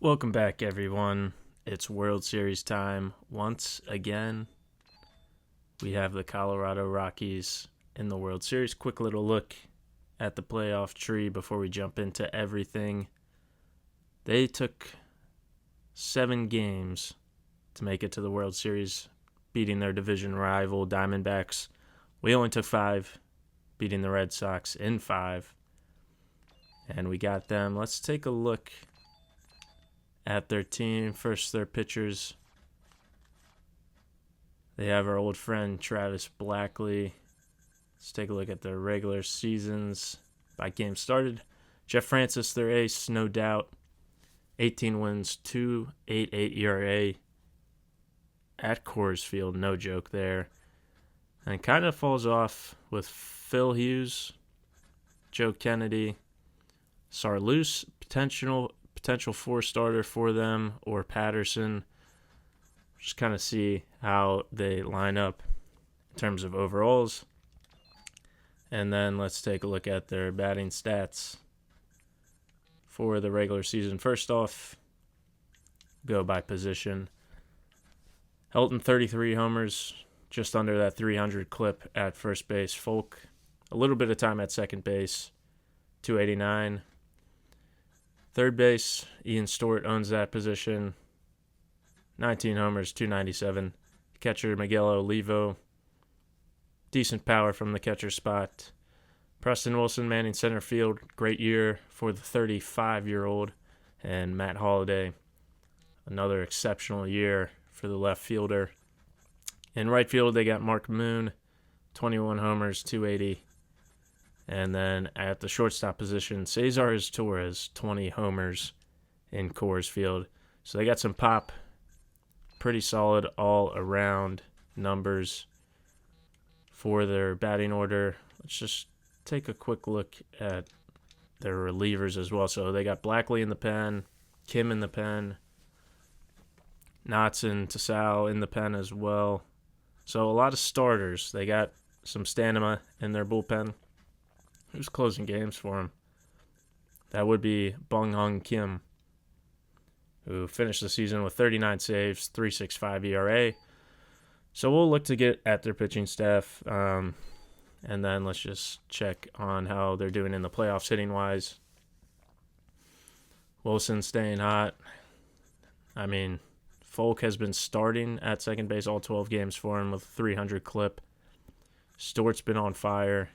Welcome back, everyone. It's World Series time once again. We have the Colorado Rockies in the World Series. Quick little look at the playoff tree before we jump into everything. They took 7 games to make it to the World Series, beating their division rival Diamondbacks. We only took 5, beating the Red Sox in 5. And we got them. Let's take a look at their team. First, their pitchers. They have our old friend Travis Blackley. Let's take a look at their regular seasons by game started. Jeff Francis, their ace, no doubt. 18 wins, 2.88 ERA at Coors Field, no joke there. And kind of falls off with Phil Hughes, Joe Kennedy, Sarloose, potential 4-starter for them, or Patterson. Just kind of see how they line up in terms of overalls. And then let's take a look at their batting stats for the regular season. First off, go by position. Helton, 33 homers, just under that 300 clip at first base. Folk, a little bit of time at second base, 289. Third base, Ian Stewart owns that position. 19 homers, 297. Catcher, Miguel Olivo. Decent power from the catcher spot. Preston Wilson manning center field. Great year for the 35-year-old. And Matt Holliday, another exceptional year for the left fielder. In right field, they got Mark Moon. 21 homers, 280. And then at the shortstop position, Cesar Torres, 20 homers in Coors Field. So they got some pop. Pretty solid all-around numbers for their batting order. Let's just take a quick look at their relievers as well. So they got Blackley in the pen, Kim in the pen, Knotts and Tassau in the pen as well. So a lot of starters. They got some stamina in their bullpen. Who's closing games for him? That would be Bong Hung Kim, who finished the season with 39 saves, 3.65 ERA. So we'll look to get at their pitching staff, and then let's just check on how they're doing in the playoffs hitting-wise. Wilson staying hot. I mean, Folk has been starting at second base all 12 games for him with 300 clip. Stewart's been on fire.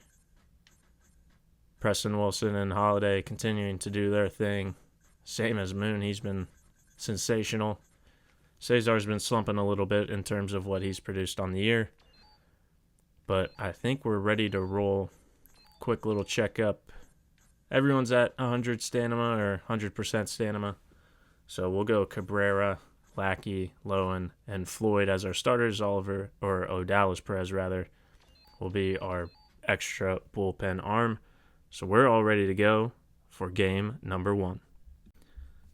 Preston Wilson and Holliday continuing to do their thing. Same as Moon. He's been sensational. Cesar's been slumping a little bit in terms of what he's produced on the year. But I think we're ready to roll. Quick little checkup. Everyone's at 100 stamina or 100% stamina. So we'll go Cabrera, Lackey, Lowen, and Floyd as our starters. Oliver, or Odalis Perez rather, will be our extra bullpen arm. So we're all ready to go for game number 1.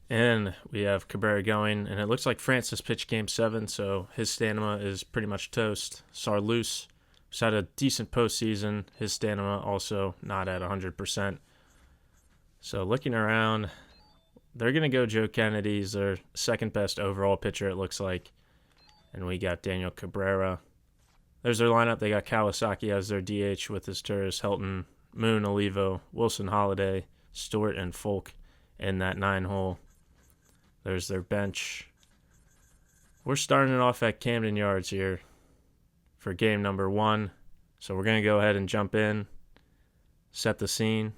And we have Cabrera going, and it looks like Francis pitched game 7, so his stamina is pretty much toast. Sarloose, who's had a decent postseason, his stamina also not at 100%. So looking around, they're going to go Joe Kennedy. He's their second best overall pitcher, it looks like. And we got Daniel Cabrera. There's their lineup. They got Kawasaki as their DH with his Turris, Helton, Moon, Olivo, Wilson, Holliday, Stewart, and Folk in that 9-hole. There's their bench. We're starting it off at Camden Yards here for game number 1. So we're going to go ahead and jump in, set the scene,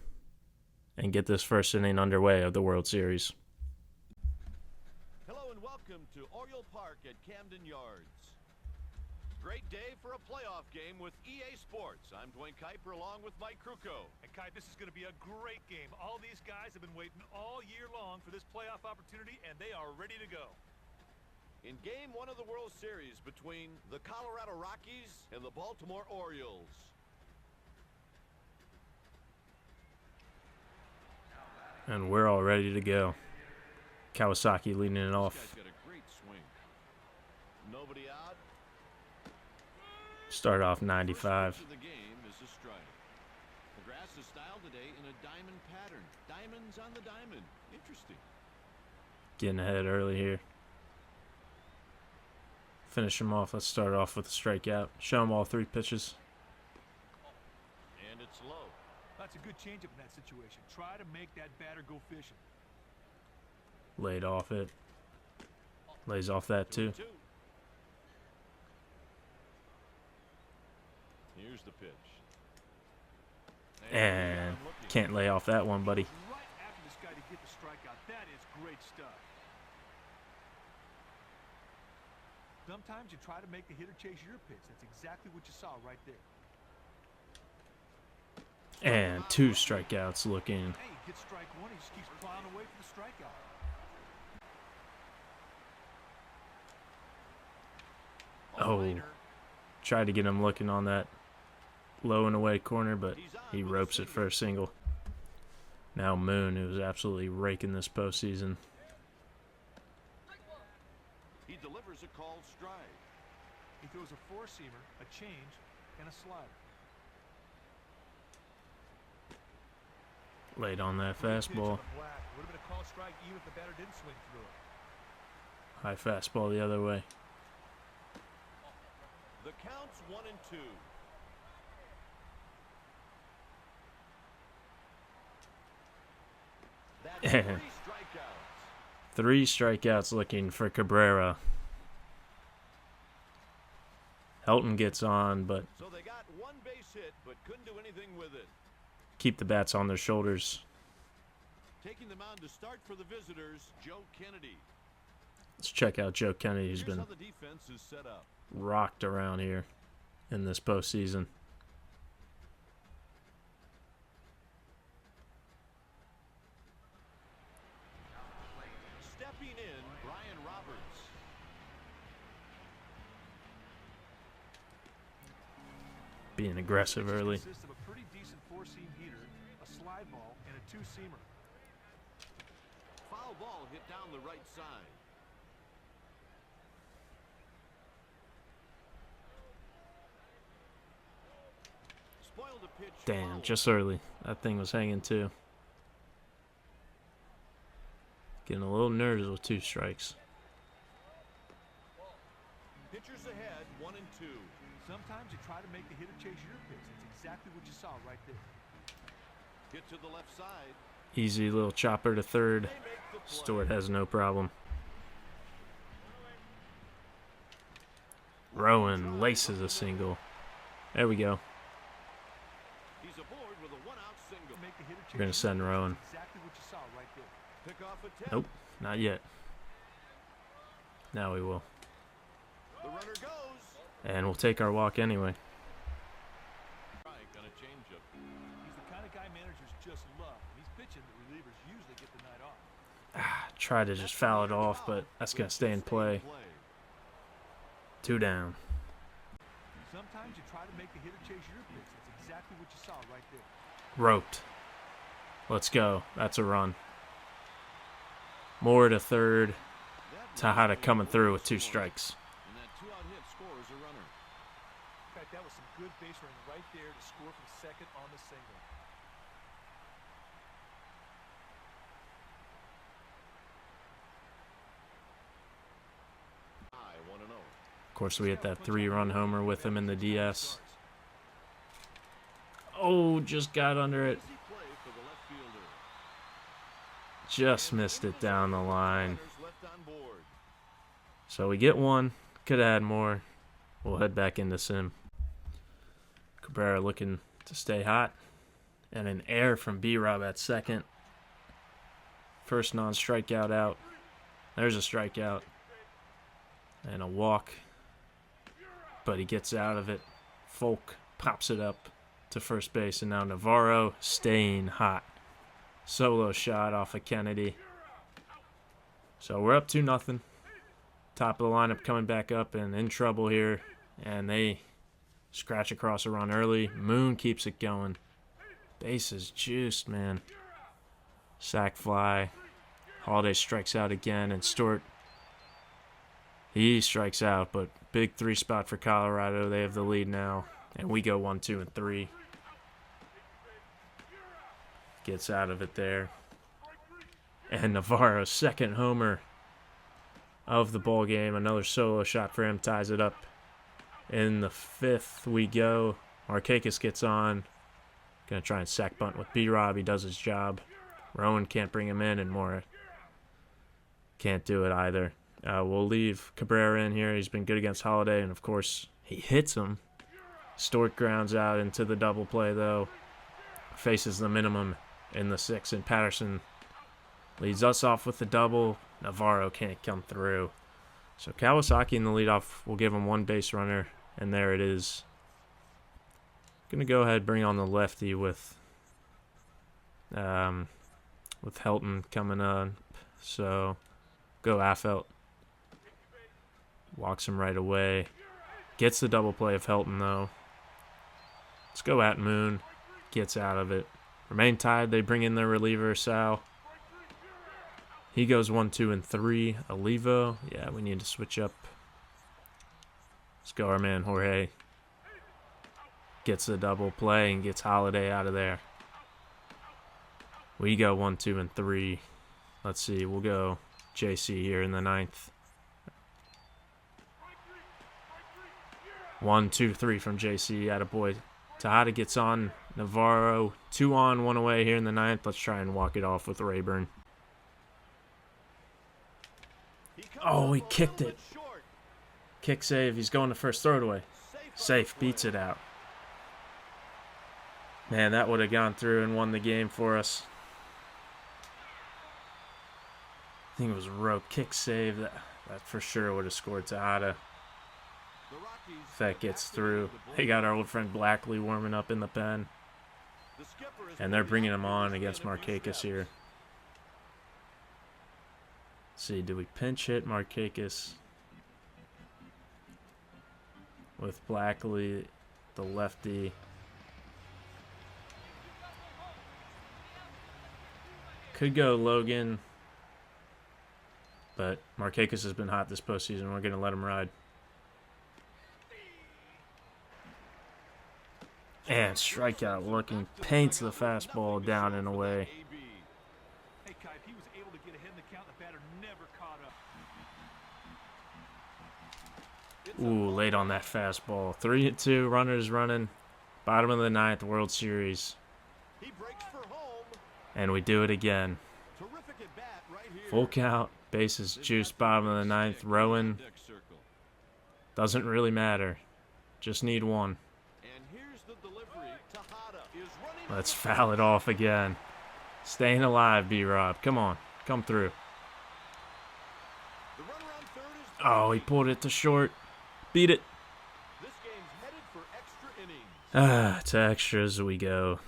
and get this first inning underway of the World Series. Hello and welcome to Oriole Park at Camden Yards. Great day for a playoff game with EA Sports. I'm Dwayne Kuiper along with Mike Krukow. And Kai, this is going to be a great game. All these guys have been waiting all year long for this playoff opportunity, and they are ready to go. In game 1 of the World Series between the Colorado Rockies and the Baltimore Orioles. And we're all ready to go. Kawasaki leading it off. This guy's got a great swing. Nobody out. Start off 95. First pitch of the game is a strike. The grass is styled today in a diamond pattern. Diamonds on the diamond. Interesting. Getting ahead early here. Finish him off. Let's start off with a strikeout. Show him all 3 pitches. And it's low. That's a good changeup in that situation. Try to make that batter go fishing. Laid off it. Lays off that too. 2-2. Here's the pitch. And can't lay off that one, buddy. Right after this guy to get the strikeout. That is great stuff. Sometimes you try to make the hitter chase your pitch. That's exactly what you saw right there. And 2 strikeouts looking. Hey, he gets strike 1. He just keeps plowing away for the strikeout. Oh, tried to get him looking on that low and away corner, but he ropes it for a single. Now Moon, who's absolutely raking this postseason. He delivers a called strike. He throws a 4-seamer, a change, and a slider. Laid on that Pitch on fastball. the black. Would have been a called strike even if the batter didn't swing through it. High fastball the other way. The count's 1-2. That's 3 strikeouts. 3 strikeouts looking for Cabrera. Helton gets on, but So they got 1 base hit, but couldn't do anything with it. keep the bats on their shoulders. Taking the mound to start for the visitors, Joe Kennedy. Let's check out Joe Kennedy, who's Here's been how the defense is set up. rocked around here in this postseason. Stepping in, Brian Roberts. Being aggressive Pitches early. consists of a pretty decent 4-seam heater, a slide ball, and a 2-seamer. Foul ball hit down the right side. Spoiled a pitch. Damn, foul. just early. That thing was hanging too. Getting a little nervous with 2 strikes. Pitchers ahead, 1-2. Sometimes you try to make the hitter chase your pitch. That's exactly what you saw right there. Hit to the left side. Easy little chopper to third. They make the play. Stewart has no problem. Rowan laces a single. There we go. He's aboard with a 1-out single. Make the hitter chase We're going to your send pitch. Rowan. That's exactly what you saw right there. Pick off attempt. Nope, not yet. Now we will. The runner goes. And we'll take our walk anyway. Strike on a changeup. He's the kind of guy managers just love. When he's pitching, the relievers usually get the night off. Try to just foul it off, but that's going to stay in play. 2 down. Sometimes you try to make the hitter chase your pitch. That's exactly what you saw right there. Roped. Let's go. That's a run. Moore to third. Tejada coming through with 2 strikes. And that 2-out hit scores a runner. In fact, that was some good base running right there to score from second on the single. High 1-0. Of course, we hit that 3-run homer with him in the DS. Oh, just got under it. Easy play for the left fielder. Just missed it down the line. Runners left on board. So we get 1. Could have had more. We'll head back into sim. Cabrera looking to stay hot. And an error from B-Rob at second. First non-strikeout out. There's a strikeout. And a walk. But he gets out of it. Folk pops it up to first base. And now Navarro staying hot. Solo shot off of Kennedy. So we're up 2-0. Top of the lineup coming back up and in trouble here. And they scratch across a run early. Moon keeps it going. Base is juiced, man. Sack fly. Holiday strikes out again. And Stewart, he strikes out. But big 3 spot for Colorado. They have the lead now. And we go 1, 2, and 3. Gets out of it there. And Navarro's second homer of the ball game. Another solo shot for him ties it up. In the 5th we go. Markakis gets on. Gonna try and sack bunt with B-Rob. He does his job. Rowan can't bring him in, and Mora can't do it either. We'll leave Cabrera in here. He's been good against Holiday, and of course he hits him. Stewart grounds out into the double play, though. Faces the minimum in the 6th, and Patterson leads us off with the double. Navarro can't come through. So Kawasaki in the leadoff will give him one base runner, and there it is. Going to go ahead and bring on the lefty with Helton coming on. So go Affelt. Walks him right away. Gets the double play of Helton, though. Let's go at Moon. Gets out of it. Remain tied. They bring in their reliever, Sal. He goes 1, 2, and 3. Olivo. Yeah, we need to switch up. Let's go our man, Jorge. Gets the double play and gets Holiday out of there. We go 1, 2, and 3. Let's see. We'll go JC here in the 9th. 1, 2, 3 from JC. Attaboy. Tejada gets on Navarro. 2 on, 1 away here in the 9th. Let's try and walk it off with Rayburn. Oh, he kicked it. Kick save. He's going to first. Throw it away. Safe. Beats it out. Man, that would have gone through and won the game for us. I think it was rope. Kick save. That for sure would have scored Tejada. If that gets through. They got our old friend Blackley warming up in the pen. And they're bringing him on against Markakis here. Let's see, do we pinch hit Markakis with Blackley, the lefty? Could go Logan, but Markakis has been hot this postseason. We're going to let him ride. And strikeout looking, paints the fastball down and away. Hey, Kai, he was able to get ahead in the count. The batter never caught up. Ooh, late on that fastball. 3-2, runners running. Bottom of the 9th, World Series. He breaks for home. And we do it again. Terrific at bat right here. Full count, bases juiced, bottom of the 9th. Rowan. Doesn't really matter. Just need one. And here's the delivery. Tejada is running. Let's foul it off again. Staying alive, B-Rob. Come on. Come through. The runner on third is Oh, he pulled it to short. Beat it. This game's headed for extra innings. To extras we go.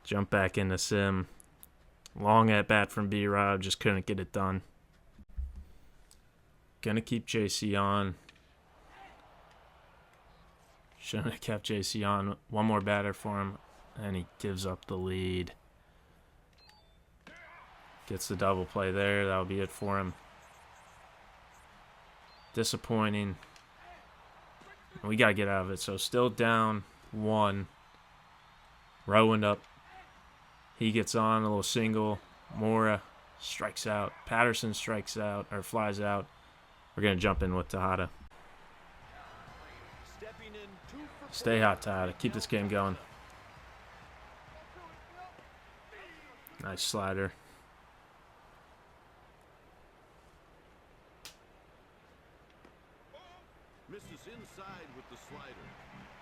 Jump back into sim. Long at bat from B-Rob. Just couldn't get it done. Gonna keep JC on. Shouldn't have kept JC on. One more batter for him. And he gives up the lead. Gets the double play there. That'll be it for him. Disappointing. We got to get out of it. So still down 1. Rowan up. He gets on a little single. Mora strikes out. Patterson strikes out or flies out. We're going to jump in with Tejada. Stepping in 2 for Stay hot, Tejada. Keep this game going. Nice slider. misses inside with the slider.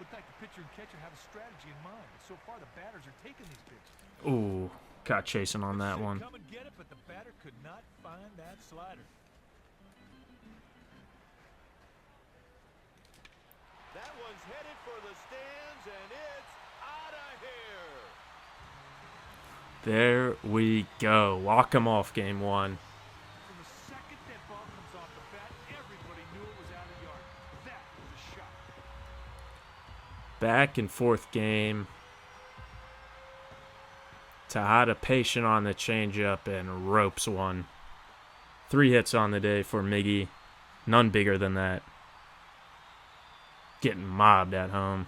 Looked like the pitcher and catcher have a strategy in mind, but so far the batters are taking these pitches. Ooh, caught chasing on that one. Come and get it, but the batter could not find that slider. That one's headed for the stands, and it's out of here. There we go. Walk him off game 1. From the second that ball comes off the bat, everybody knew it was out of the yard. That was a shot. Back and forth game. Tejada patient on the changeup and ropes one. 3 hits on the day for Miggy. None bigger than that. Getting mobbed at home.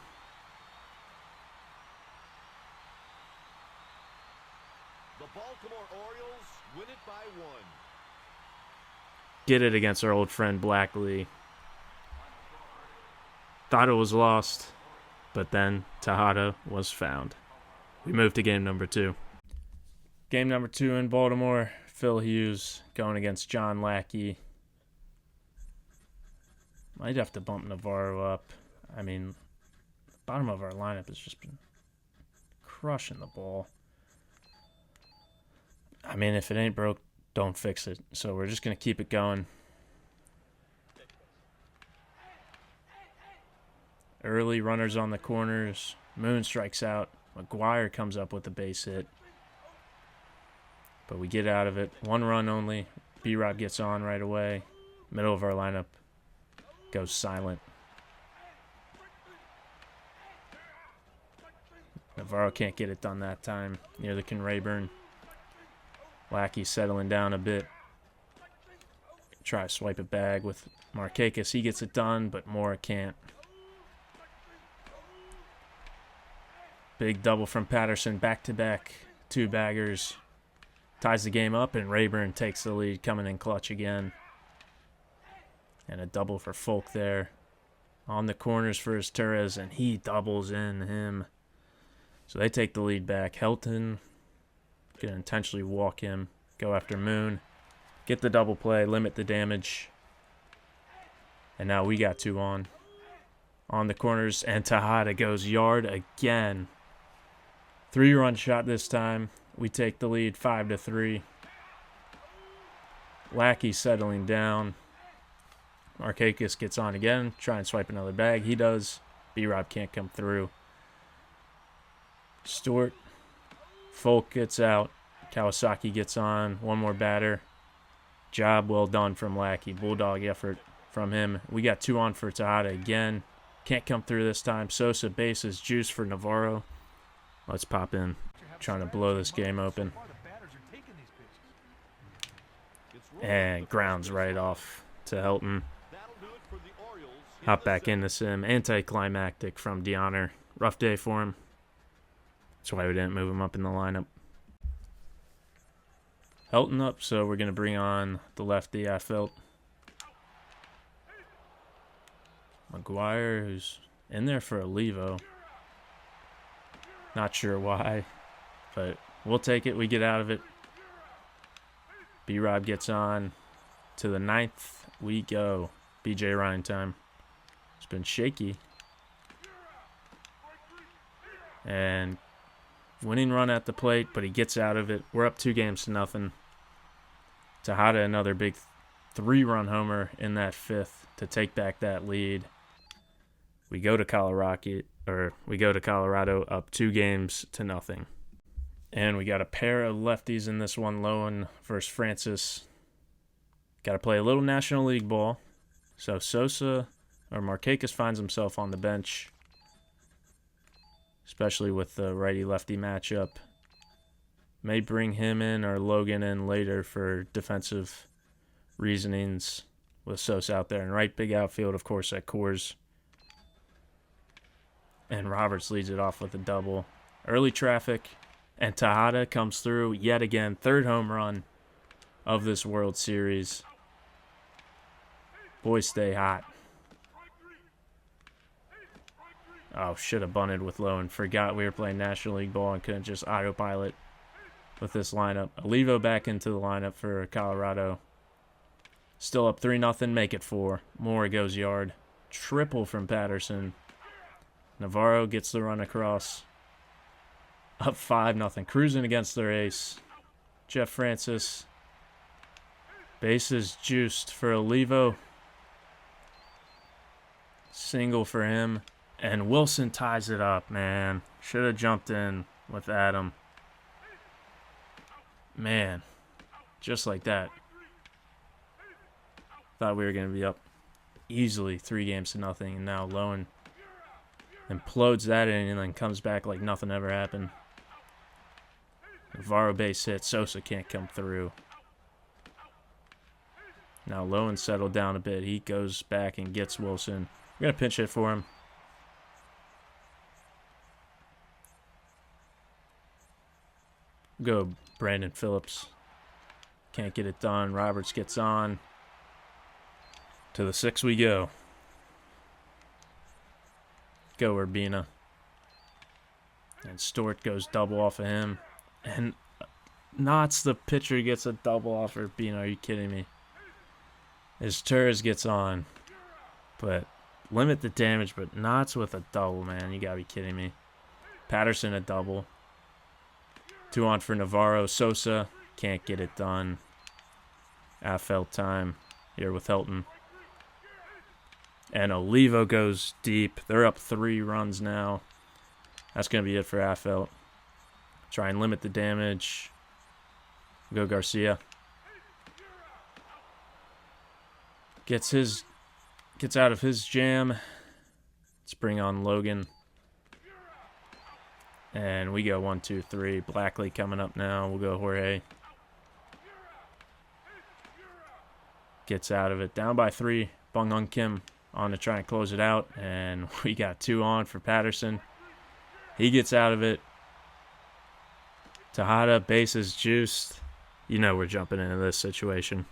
The Baltimore Orioles win it by get it against our old friend Blackley. Thought it was lost, but then Tejada was found. We move to game number 2. Game number 2 in Baltimore. Phil Hughes going against John Lackey. Might have to bump Navarro up. I mean, the bottom of our lineup has just been crushing the ball. I mean, if it ain't broke, don't fix it. So we're just going to keep it going. Early runners on the corners. Moon strikes out. McGuire comes up with a base hit. But we get out of it. 1 run only. B-Rob gets on right away. Middle of our lineup goes silent. Navarro can't get it done that time. Neither can Rayburn. Lackey settling down a bit. Try to swipe it back with Markakis. He gets it done, but Mora can't. Big double from Patterson. Back-to-back 2 baggers. Ties the game up, and Rayburn takes the lead, coming in clutch again. And a double for Folk there. On the corners for his Torres, and he doubles in him. So they take the lead back. Helton going to intentionally walk him. Go after Moon. Get the double play. Limit the damage. And now we got 2 on. On the corners, and Tejada goes yard again. 3-run shot this time. We take the lead 5-3. Lackey settling down. Markakis gets on again. Try and swipe another bag. He does. B-Rob can't come through. Stewart. Folk gets out. Kawasaki gets on. 1 more batter. Job well done from Lackey. Bulldog effort from him. We got 2 on for Tejada again. Can't come through this time. Sosa bases. Juice for Navarro. Let's pop in. Trying to blow this game open. And grounds right off to Helton. Hop back into Sim. Anticlimactic from Deonner. Rough day for him. That's why we didn't move him up in the lineup. Helton up, so we're going to bring on the lefty, I felt. McGuire, who's in there for a Levo. Not sure why, but we'll take it. We get out of it. B-Rob gets on. To the 9th we go. BJ Ryan time. It's been shaky. And winning run at the plate, but he gets out of it. We're up 2-0. Tejada, another big 3-run homer in that 5th to take back that lead. We go to Colorado up 2-0. And we got a pair of lefties in this one, Lowen versus Francis. Got to play a little National League ball. So Sosa or Markakis finds himself on the bench, especially with the righty-lefty matchup. May bring him in or Logan in later for defensive reasonings with Sosa out there. And right, big outfield, of course, at Coors. And Roberts leads it off with a double. Early traffic, and Tejada comes through yet again. 3rd home run of this World Series. Boys stay hot. Oh, should have bunted with Lowen. Forgot we were playing National League ball and couldn't just autopilot with this lineup. Olivo back into the lineup for Colorado. Still up 3-0. Make it 4. Moore goes yard. Triple from Patterson. Navarro gets the run across. Up 5-0. Cruising against their ace. Jeff Francis. Bases juiced for Olivo. Single for him. And Wilson ties it up, man. Should have jumped in with Adam. Man. Just like that. Thought we were going to be up easily 3-0. And now Lowen implodes that in and then comes back like nothing ever happened. Navarro base hit. Sosa can't come through. Now Lowen settled down a bit. He goes back and gets Wilson. We're going to pinch hit for him. Go Brandon Phillips. Can't get it done. Roberts gets on. To the 6 we go. Go, Urbina. And Stewart goes double off of him. And Knotts, the pitcher, gets a double off of Urbina. Are you kidding me? As Torres gets on. But limit the damage, but Knotts with a double, man. You gotta be kidding me. Patterson a double. 2 on for Navarro. Sosa can't get it done. AFL time here with Helton. And Olivo goes deep. They're up 3 runs now. That's going to be it for AFL. Try and limit the damage. Go Garcia. Gets out of his jam. Let's bring on Logan. And we go 1, 2, 3. Blackley coming up now. We'll go Jorge. Gets out of it. Down by 3. Bung on Kim on to try and close it out. And we got 2 on for Patterson. He gets out of it. Tejada, bases juiced. You know we're jumping into this situation.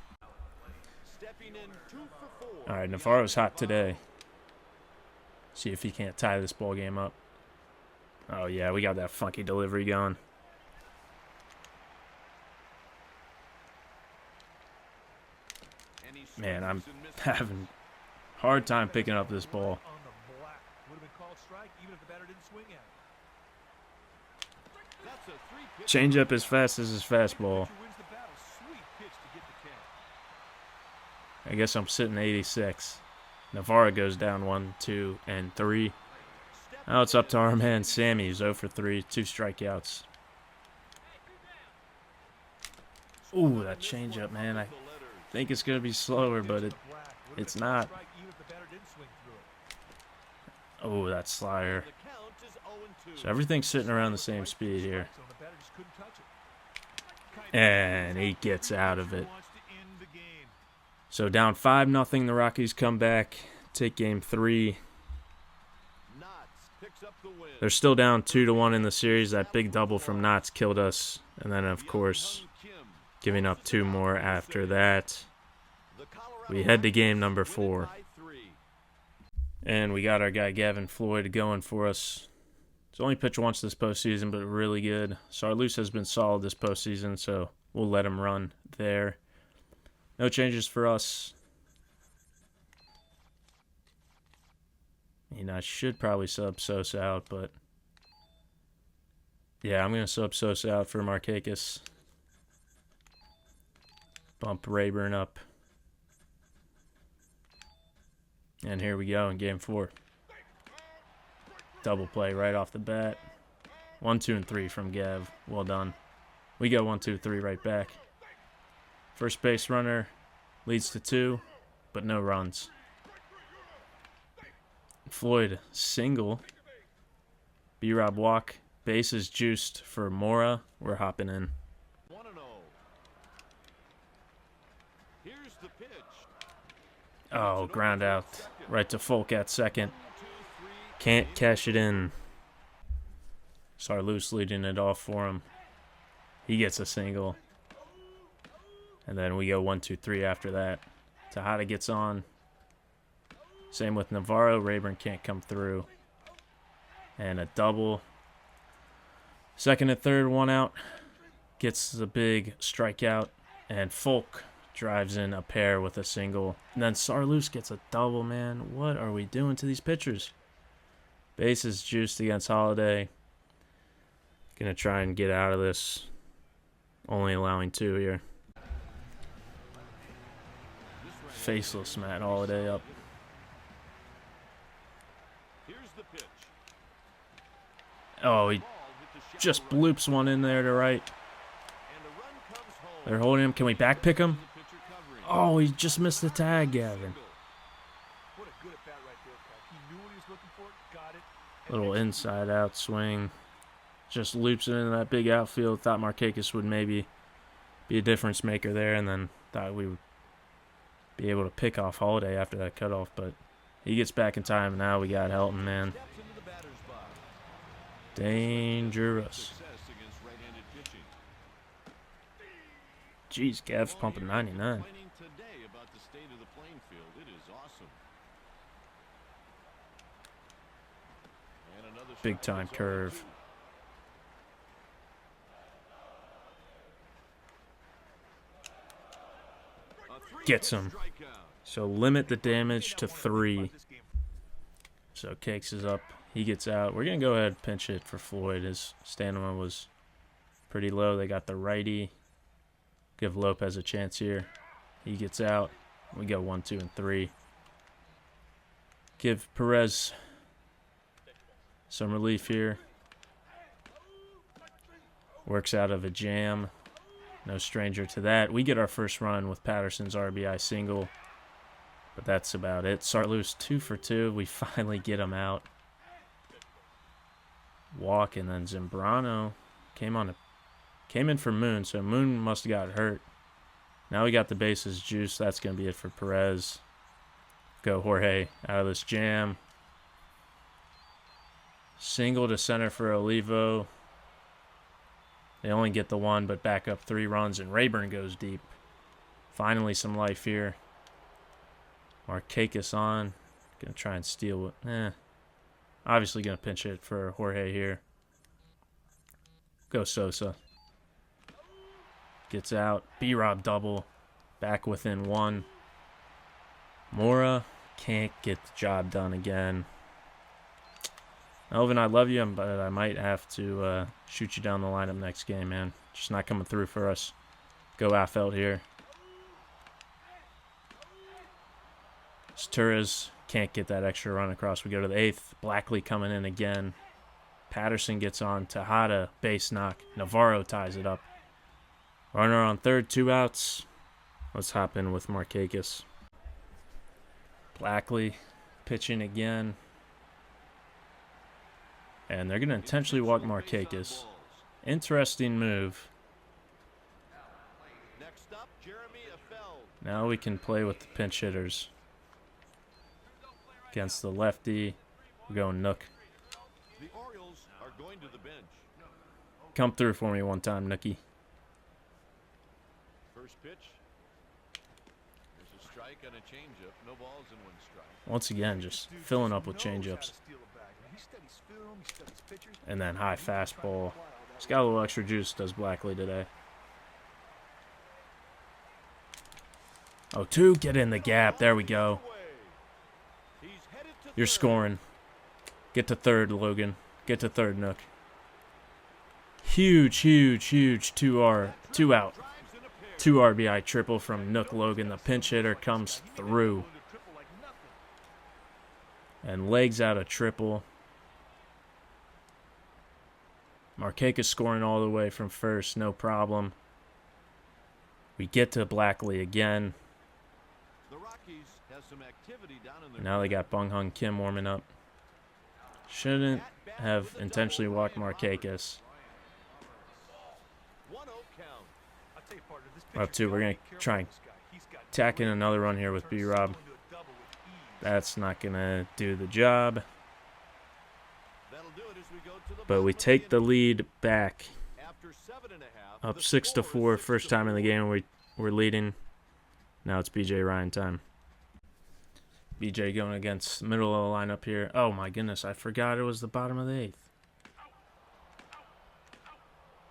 All right, Navarro's hot today. See if he can't tie this ball game up. Oh, yeah, we got that funky delivery going. Man, I'm having a hard time picking up this ball. Change up as fast as his fastball. I guess I'm sitting 86. Navarro goes down 1, 2, and 3. Now it's up to our man Sammy. He's 0 for 3, 2 strikeouts. Ooh, that changeup, man. I think it's going to be slower, but it's not. Oh, that slider. So everything's sitting around the same speed here. And he gets out of it. So down 5-0, the Rockies come back, take game 3. They're still down 2-1 in the series. That big double from Knotts killed us. And then, of course, giving up 2 more after that. We head to game number 4. And we got our guy Gavin Floyd going for us. He's only pitched once this postseason, but really good. Sarloos has been solid this postseason, so we'll let him run there. No changes for us. I should probably sub Sosa out, but yeah, I'm going to sub Sosa out for Markakis. Bump Rayburn up. And here we go in game 4. Double play right off the bat. 1, 2, and 3 from Gav. Well done. We go 1, 2, 3 right back. First base runner leads to 2, but no runs. Floyd single. B-Rob walk. Bases juiced for Mora. We're hopping in. 1-0. Here's the pitch. Oh, ground out. Right to Folk at second. Can't cash it in. Sarloos leading it off for him. He gets a single. And then we go 1, 2, 3 after that. Tejada gets on. Same with Navarro. Rayburn can't come through. And a double. Second and third, 1 out. Gets the big strikeout. And Folk drives in a pair with a single. And then Sarloos gets a double, man. What are we doing to these pitchers? Bases juiced against Holiday. Gonna try and get out of this. Only allowing 2 here. Faceless Matt Holiday up. Oh, he just bloops one in there to right. They're holding him. Can we back pick him? Oh, he just missed the tag, Gavin. Little inside out swing. Just loops it into that big outfield. Thought Markakis would maybe be a difference maker there, and then thought we would be able to pick off Holiday after that cutoff, but he gets back in time, and now we got Helton, man. Dangerous. Jeez, Gav's pumping 99. across him. And another Big time strike. curve. Gets him. So limit the damage to 3. So Cakes is up. He gets out. We're going to go ahead and pinch hit for Floyd. His stamina was pretty low. They got the righty. Give Lopez a chance here. He gets out. We go 1, 2, and 3. Give Perez some relief here. Works out of a jam. No stranger to that. We get our first run with Patterson's RBI single. But that's about it. Sartlou's 2 for 2. We finally get him out. Walk, and then Zambrano came in for Moon, so Moon must have got hurt. Now we got the bases juiced. That's going to be it for Perez. Go Jorge out of this jam. Single to center for Olivo. They only get the 1, but back up 3 runs, and Rayburn goes deep. Finally some life here. Markakis on. Going to try and steal it. Obviously going to pinch it for Jorge here. Go Sosa. Gets out. B-Rob double. Back within 1. Mora can't get the job done again. Elvin, I love you, but I might have to shoot you down the lineup next game, man. Just not coming through for us. Go Affelt here. Torres can't get that extra run across. We go to the 8th. Blackley coming in again. Patterson gets on. Tejada, base knock. Navarro ties it up. Runner on 3rd, 2 outs. Let's hop in with Markakis. Blackley pitching again. And they're going to intentionally walk Markakis. Interesting move. Now we can play with the pinch hitters. Against the lefty, we're going Nook. The Orioles are going to the bench. Come through for me one time, Nookie. First pitch. There's a strike and a changeup. No balls and 1 strike. Once again, just filling up with changeups. And then high fastball. He's got a little extra juice, does Blackley today. 0-2, get in the gap. There we go. You're scoring. Get to 3rd, Logan. Get to 3rd, Nook. Huge 2 out. 2 RBI triple from Nook Logan. The pinch hitter comes through. And legs out a triple. Markakis scoring all the way from 1st, no problem. We get to Blackley again. The Rockies has some activity down in Now they got Bung Hung Kim warming up. Shouldn't have intentionally walked Markakis. 1-0 count. We're up 2. We're going to try and tack in another run here with B-Rob. That's not going to do the job. But we take the lead back. Up 6-4. First time in the game we're leading. Now it's BJ Ryan time. BJ going against middle of the lineup here. Oh my goodness, I forgot it was the bottom of the 8th.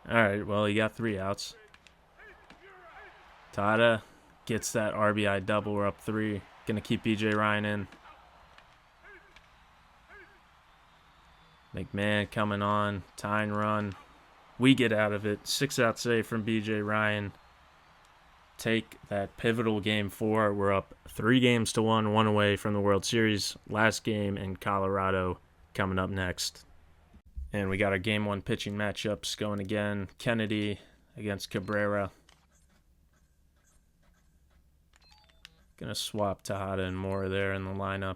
Alright, well, he got 3 outs. Tada gets that RBI double. We're up 3. Gonna keep BJ Ryan in. McMahon coming on. Tying run. We get out of it. 6 out save from BJ Ryan. Take that pivotal game 4. We're up 3-1, 1 away from the World Series. Last game in Colorado coming up next. And we got our game 1 pitching matchups going again. Kennedy against Cabrera. Gonna swap Tejada and Mora there in the lineup.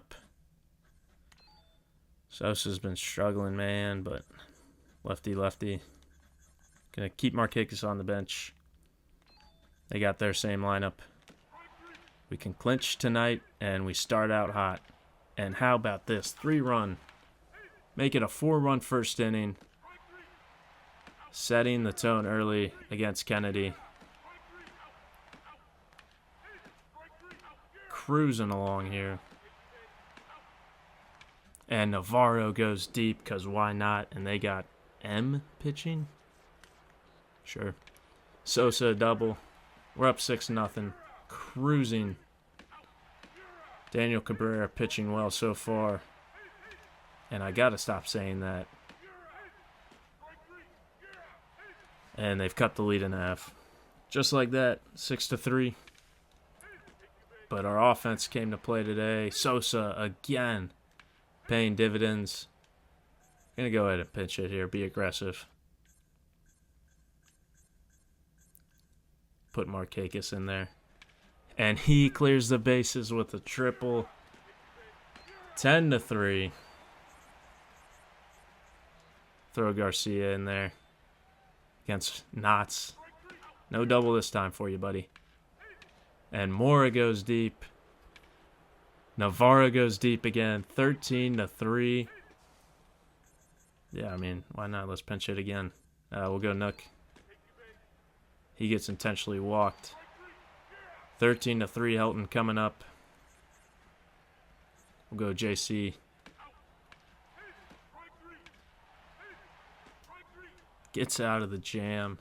Sosa's been struggling, man, but lefty. Gonna keep Markakis on the bench. They got their same lineup. We can clinch tonight, and we start out hot. And how about this? 3-run. Make it a 4-run first inning. Setting the tone early against Kennedy. cruising along here. And Navarro goes deep because why not? And they got M pitching. Sure. Sosa double. We're up 6-0. Cruising. Daniel Cabrera pitching well so far. And I got to stop saying that. And they've cut the lead in half. Just like that, 6-3. But our offense came to play today. Sosa again paying dividends. Gonna go ahead and pinch it here. Be aggressive. Put Markakis in there. And he clears the bases with a triple. 10-3. Throw Garcia in there against Knotts. No double this time for you, buddy. And Mora goes deep. Navarro goes deep again. 13-3. Yeah, I mean, why not? Let's pinch it again. We'll go Nook. He gets intentionally walked. 13-3. Helton coming up. We'll go JC. Gets out of the jam.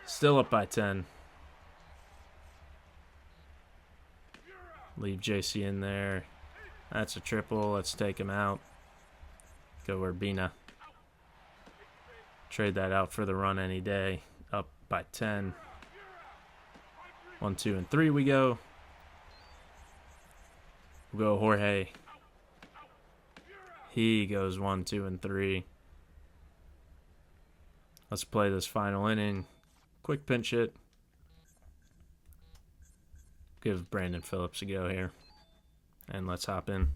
Still up by 10. Leave JC in there. That's a triple. Let's take him out. Go Urbina. Trade that out for the run any day. Up by 10. 1, 2, and 3 we go. We'll go Jorge. He goes 1, 2, and 3. Let's play this final inning. Quick pinch hit. Give Brandon Phillips a go here. And let's hop in.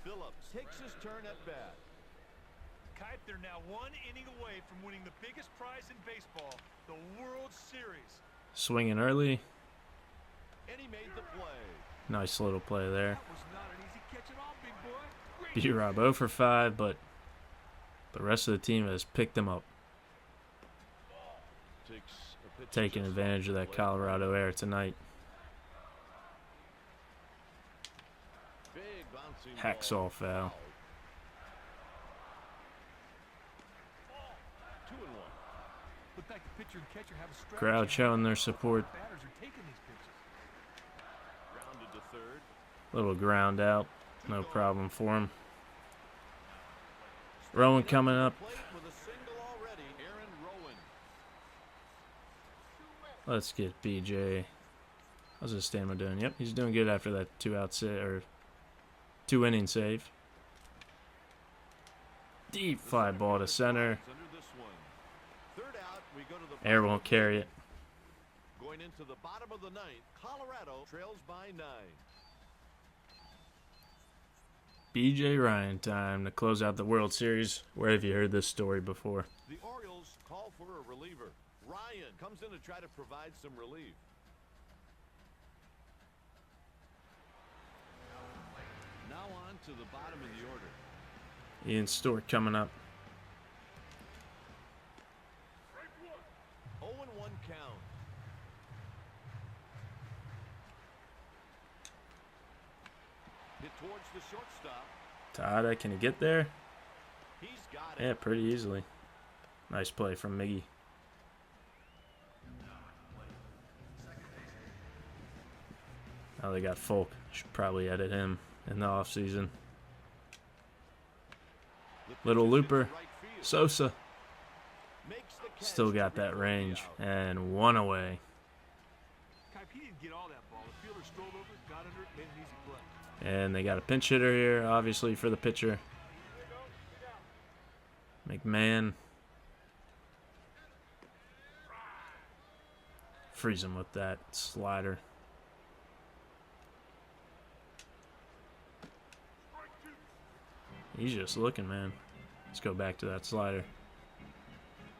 Phillips takes his turn at bat. Kipe, they're now 1 inning away from winning the biggest prize in baseball, the World Series. Swinging early. And he made the play. Nice little play there. That was not an easy catch at all, big boy. Great. B-Rob 0 for 5, but the rest of the team has picked him up. Taking advantage of that Colorado air tonight. Hacksaw foul. 2-1. Look like the pitcher and catcher have a strategy. Crowd showing their support. Batters are taking these pitches. Grounded to third. Little ground out. No problem for him. Rowan coming up. Plate with a single already. Aaron Rowan. Let's get BJ. How's his stamina doing? Yep, he's doing good after that 2-inning save. Deep fly ball to center. Third out, we go to the Air won't carry it. Going into the bottom of the ninth, Colorado trails by 9. BJ Ryan time to close out the World Series. Where have you heard this story before? The Orioles call for a reliever. Ryan comes in to try to provide some relief. Now on to the bottom of the order. Ian Stewart coming up. 0-1 count. Hit towards the shortstop. Tada, can he get there? He's got it. Yeah, pretty easily. Nice play from Miggy. Now they got Folk. Should probably edit him in the offseason. Little looper. Sosa. Still got that range. And 1 away. Kipe, he didn't get all that ball. The fielder strolled over, got under it, made an easy play. And they got a pinch hitter here, obviously, for the pitcher. McMahon. Freeze him with that slider. He's just looking, man. Let's go back to that slider.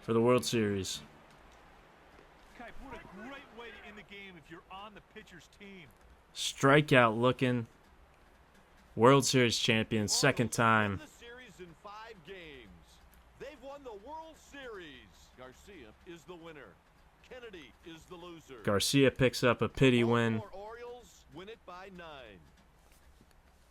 For the World Series. Kipe, what a great way to end the game if you're on the pitcher's team. Strikeout looking. World Series champion, second time. The series in 5 games. They've won the World Series. Garcia is the winner. Kennedy is the loser. Garcia picks up a pity win. Baltimore by 9.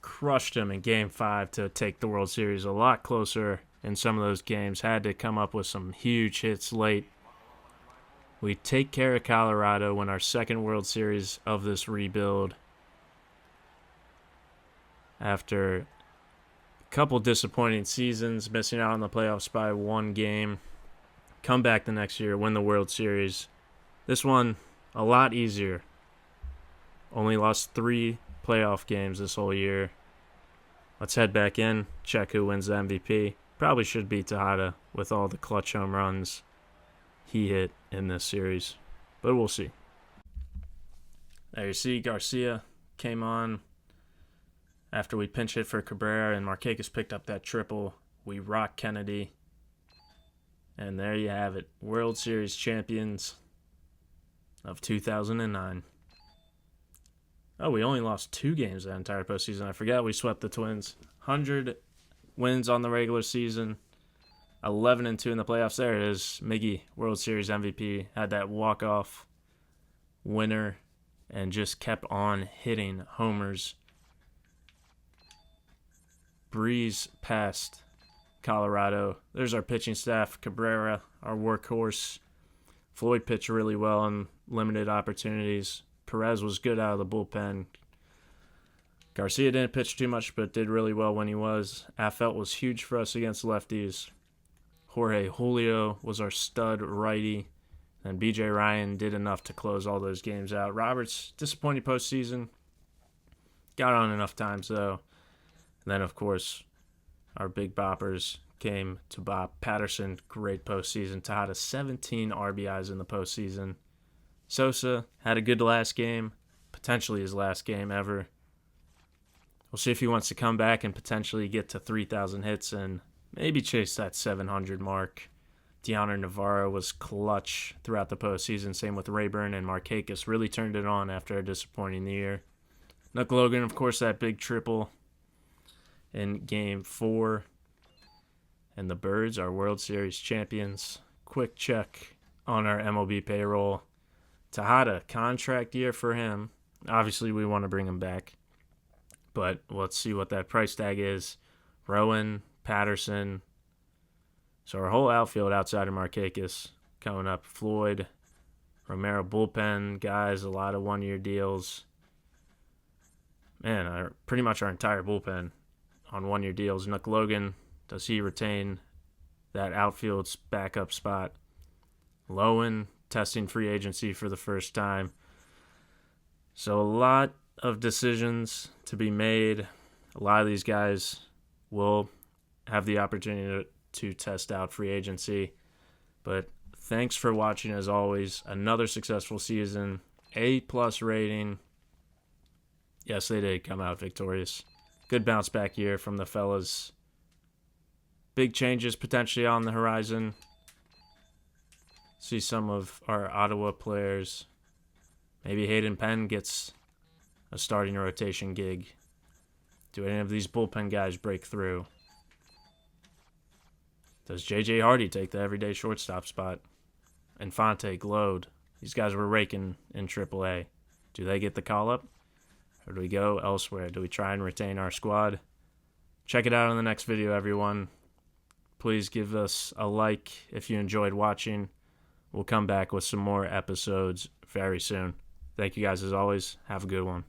Crushed him in Game 5 to take the World Series a lot closer in some of those games. Had to come up with some huge hits late. We take care of Colorado, win our second World Series of this rebuild. After a couple disappointing seasons, missing out on the playoffs by one game. Come back the next year, win the World Series. This one, a lot easier. Only lost 3 playoff games this whole year. Let's head back in, check who wins the MVP. Probably should beat Tejada with all the clutch home runs he hit in this series, but we'll see. There you see Garcia came on after we pinch hit for Cabrera and Markakis picked up that triple. We rock Kennedy. And there you have it. World Series champions of 2009. Oh, we only lost 2 games that entire postseason. I forgot we swept the Twins. 100 wins on the regular season. 11-2 in the playoffs. There it is. Miggy, World Series MVP, had that walk-off winner and just kept on hitting homers. Breeze past Colorado. There's our pitching staff. Cabrera, our workhorse. Floyd pitched really well in limited opportunities. Perez was good out of the bullpen. Garcia didn't pitch too much, but did really well when he was. Affelt was huge for us against lefties. Jorge Julio was our stud righty. And B.J. Ryan did enough to close all those games out. Roberts, disappointing postseason. Got on enough times, though. And then, of course, our big boppers came to bop. Patterson, great postseason. Tejada, 17 RBIs in the postseason. Sosa had a good last game. Potentially his last game ever. We'll see if he wants to come back and potentially get to 3,000 hits and maybe chase that 700 mark. Deoner Navarro was clutch throughout the postseason. Same with Rayburn, and Markakis really turned it on after a disappointing year. Nuck Logan, of course, that big triple in Game 4. And the Birds are World Series champions. Quick check on our MLB payroll. Tejada, contract year for him. Obviously, we want to bring him back. But let's see what that price tag is. Rowan, Patterson. So our whole outfield outside of Markakis coming up. Floyd, Romero, bullpen guys, a lot of one-year deals. Man, pretty much our entire bullpen on one-year deals. Nuck Logan, does he retain that outfield's backup spot? Lowen, testing free agency for the first time. So a lot of decisions to be made. A lot of these guys will have the opportunity to test out free agency. But thanks for watching as always. Another successful season. A+ rating. Yes, they did come out victorious. Good bounce back year from the fellas. Big changes potentially on the horizon. See some of our Ottawa players. Maybe Hayden Penn gets a starting rotation gig. Do any of these bullpen guys break through? Does J.J. Hardy take the everyday shortstop spot? Infante, Glode. These guys were raking in AAA. Do they get the call-up? Or do we go elsewhere? Do we try and retain our squad? Check it out in the next video, everyone. Please give us a like if you enjoyed watching. We'll come back with some more episodes very soon. Thank you guys as always. Have a good one.